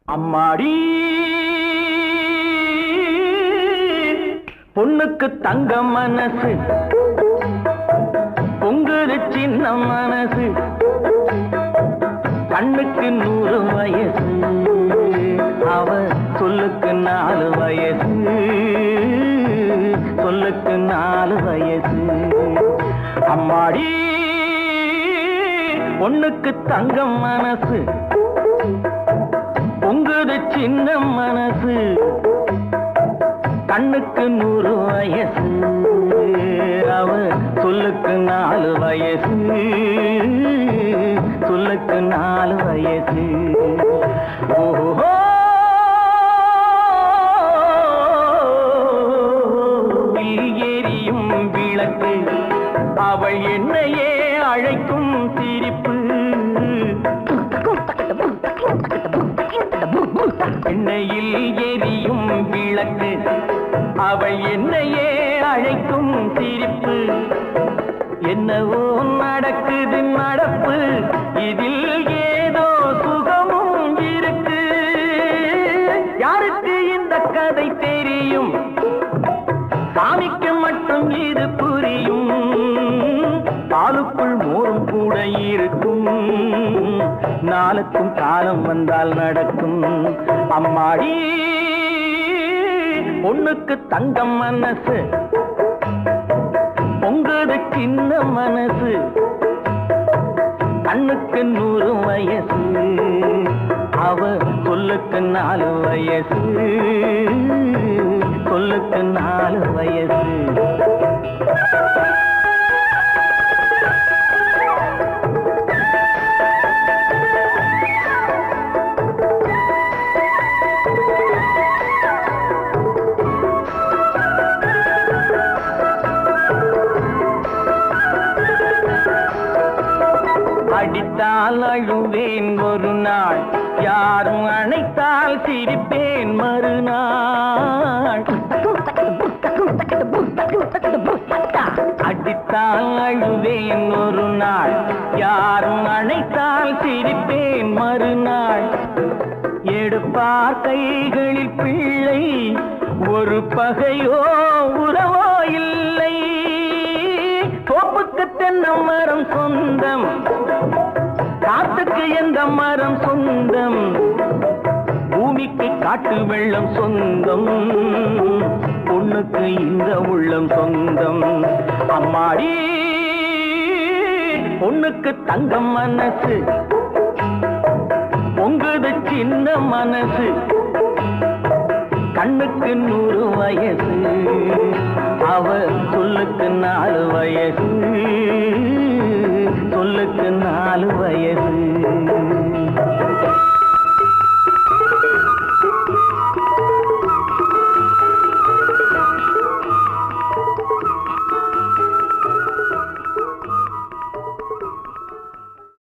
அம்மாடி பொண்ணுக்கு தங்க மனசு, பொங்குது சின்ன மனசு, கண்ணுக்கு 100 வயசு, அவ சொல்லுக்கு 4 வயசு, சொல்லுக்கு 4 வயசு. அம்மாடி பொண்ணுக்கு தங்க மனசு, பொங்குது சின்ன மனசு, கண்ணுக்கு 100 வயசு, அவ சொல்லுக்கு 4 வயசு, சொல்லுக்கு 4 வயசு. ஓஹோ எரியும் விளக்கு, அவள் என்னையே அழைக்கும் சிரிப்பு, எண்ணெயில் எரியும் விளக்கு, அவள் என்னையே அழைக்கும் சிரிப்பு. என்னவோ நடக்குது நடப்பு, இதில் ஏதோ சுகமும் இருக்கு. யாருக்கு இந்த கதை தெரியும்? சாமிக்கு மட்டும் இது புரியும். பாலுக்குள் மோரும் கூட இருக்கும், நாளுக்கும் காலம் வந்தால் நடக்கும். அம்மாடி பொண்ணுக்கு தங்கம் மனசு, பொங்குது சின்ன மனசு, கண்ணுக்கு 100 வயசு, அவ சொல்லுக்கு 4 வயசு, சொல்லுக்கு 4 வயசு. அடித்தால் அழுவேன் ஒரு நாள், யாரும் அணைத்தால் சிரிப்பேன் மறுநாள். அடித்தால் அழுவேன் ஒரு நாள், யாரும் அணைத்தால் சிரிப்பேன் மறுநாள். எடுப்பார் கைகளில் பிள்ளை, ஒரு பகையோ உறவோ இல்லை. தோப்புக்கு தென்னை மரம் சொந்தம், காத்துக்கு எந்த மரம் சொந்தம், பூமிக்கு காட்டு வெள்ளம் சொந்தம், பொண்ணுக்கு இந்த உள்ளம் சொந்தம். அம்மாடி பொண்ணுக்கு தங்கம் மனசு, பொங்குது சின்ன மனசு, கண்ணுக்கு 100 வயசு, அவ சொல்லுக்கு 4 வயசு, சொல்லுக்கு 4 வயசு.